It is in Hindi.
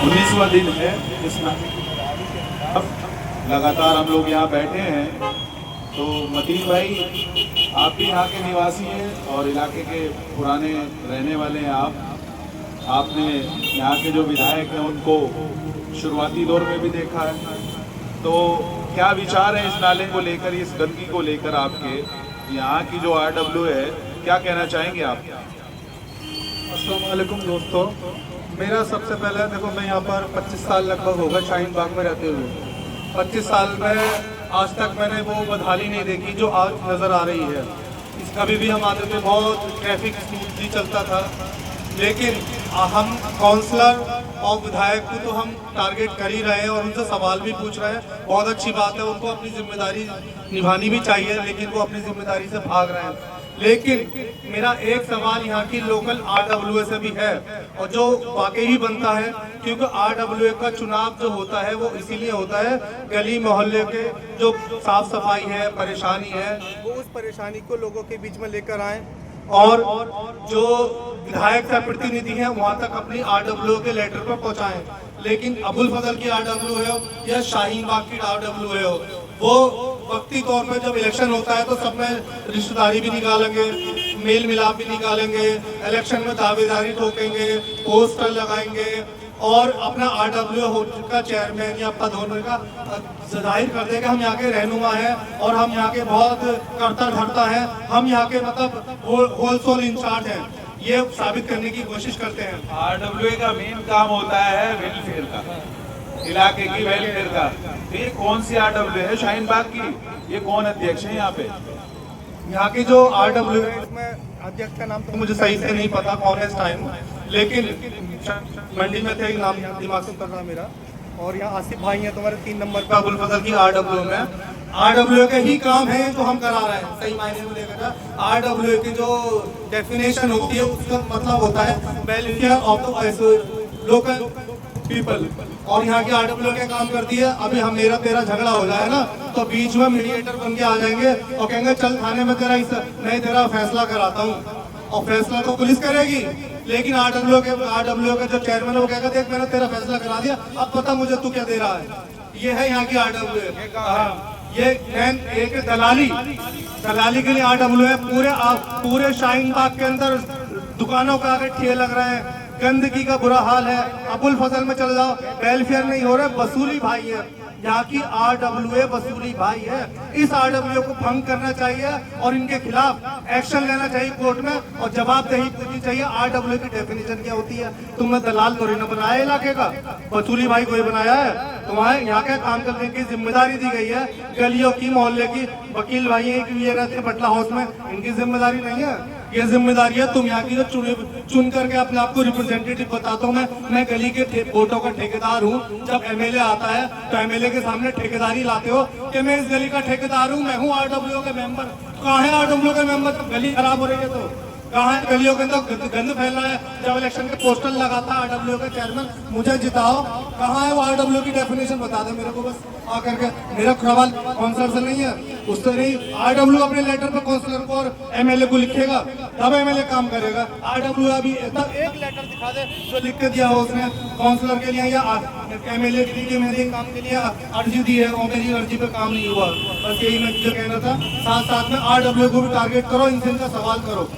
19वां दिन है इस अब लगातार हम लोग यहाँ बैठे हैं। तो मतीन भाई, आप भी यहाँ के निवासी हैं और इलाके के पुराने रहने वाले हैं। आपने यहाँ के जो विधायक हैं उनको शुरुआती दौर में भी देखा है। तो क्या विचार है इस नाले को लेकर, इस गंदगी को लेकर आपके? यहाँ की जो RW है, क्या कहना चाहेंगे आप? अस्सलाम वालेकुम दोस्तों, मेरा सबसे पहले देखो, मैं यहाँ पर 25 साल लगभग होगा शाहीन बाग में रहते हुए। 25 साल में आज तक मैंने वो बदहाली नहीं देखी जो आज नज़र आ रही है। इस कभी भी हम आते थे, बहुत ट्रैफिक स्मूथली चलता था, लेकिन हम काउंसलर और विधायक को तो हम टारगेट कर ही रहे हैं और उनसे सवाल भी पूछ रहे हैं। बहुत अच्छी बात है, उनको अपनी जिम्मेदारी निभानी भी चाहिए, लेकिन वो अपनी जिम्मेदारी से भाग रहे हैं। लेकिन मेरा एक सवाल यहाँ की लोकल RWA से भी है, और जो वाकई ही बनता है, क्योंकि RWA का चुनाव जो होता है वो इसीलिए होता है, गली मोहल्ले के जो साफ सफाई है, परेशानी है, वो उस परेशानी को लोगों के बीच में लेकर आए और जो विधायक का प्रतिनिधि है वहाँ तक अपनी RWA के लेटर पर पहुँचाएं। लेकिन अबुल फजल की RWA हो या शाहीन बाग की RWA हो, वो वक्ती तौर पे जब इलेक्शन होता है तो सब में रिश्तेदारी भी निकालेंगे, मेल मिलाप भी निकालेंगे, इलेक्शन में दावेदारी ठोकेंगे, पोस्टर लगाएंगे और अपना RWA का चेयरमैन या पद होने का जाहिर कर देगा हम यहाँ के रहनुमा हैं और हम यहाँ के बहुत करता धरता है, हम यहाँ के मतलब होलसेल इंचार्ज हैं, ये साबित करने की कोशिश करते हैं। RWA का मेन काम होता है वेलफेयर का, इलाके की वेलफेयर का। तो ये कौन सी RWA है शाहीन बाग की? ये कौन अध्यक्ष है यहाँ पे? यहाँ की जो RWA है, इसमें अध्यक्ष का नाम तो मुझे सही से नहीं पता कौन है इस टाइम, लेकिन मंडी में थे, नाम दिमाग से कर रहा मेरा। और यहाँ आसिफ भाई हैं तुम्हारे 3 नंबर पे अबुल फजल की RWA में। RWA के ही काम है जो हम करा रहे हैं, सही मायने में देखा। RWA की जो डेफिनेशन होती है उसका मतलब होता है welfare of the local people, और यहाँ की RWA क्या काम करती है? अभी हम मेरा तेरा झगड़ा हो जाए ना, तो बीच में मीडिएटर बन के आ जाएंगे और कहेंगे चल थाने में मैं तेरा फैसला कराता हूँ, और फैसला तो पुलिस करेगी, लेकिन RWA के जो चेयरमैन है वो कहेगा देख मैंने तेरा फैसला करा दिया, अब पता मुझे तू क्या दे रहा है। ये है यहाँ की RWA। ये एक दलाली के लिए RWA है। पूरे शाहीन बाग के अंदर दुकानों के आगे ठेले लग रहे हैं, गंदगी का बुरा हाल है। अबुल फजल में चले जाओ, वेलफेयर नहीं हो रहा, वसूली भाई है। यहाँ की RWA वसूली भाई है। इस RWA को भंग करना चाहिए और इनके खिलाफ एक्शन लेना चाहिए कोर्ट में, और जवाबदेही पूछनी चाहिए। RWA की डेफिनेशन क्या होती है? तुमने दलाल थोड़ी ना बनाया इलाके का, वसूली भाई कोई बनाया है? तुम्हारे यहाँ का काम करने की जिम्मेदारी दी गई है गलियों की, मोहल्ले की। वकील भाई ये रहते हैं बटला हाउस में, इनकी जिम्मेदारी नहीं है? ये जिम्मेदारी है तुम यहाँ की जो चुन करके अपने आप को रिप्रेजेंटेटिव बताता हूँ। मैं गली के वोटों का ठेकेदार हूँ। जब MLA आता है तो MLA के सामने ठेकेदारी लाते हो कि मैं इस गली का ठेकेदार हूँ, मैं हूँ RWA का मेंबर। कहाँ है RWA का मेंबर? गली खराब हो रही है तो कहाँ है? गलियों के अंदर गंद फैल रहा है। जब इलेक्शन के पोस्टर लगाता है RWA का चेयरमैन, मुझे जिताओ, कहाँ है वो RWA की डेफिनेशन बता दे मेरे को बस आकर के। मेरा सवाल काउंसलर से नहीं है, उससे नहीं। RWA अपने लेटर पर काउंसलर को और MLA को लिखेगा, तब MLA काम करेगा। RWA अभी तब एक लेटर दिखा दे जो लिख के दिया हो उसने काउंसलर के लिए या MLA के लिए, मेरे काम के लिए अर्जी दी है और मेरी अर्जी पे काम नहीं हुआ। बस यही मैं कहना था। साथ साथ में RWA को भी टारगेट करो, इनसे इनका सवाल करो।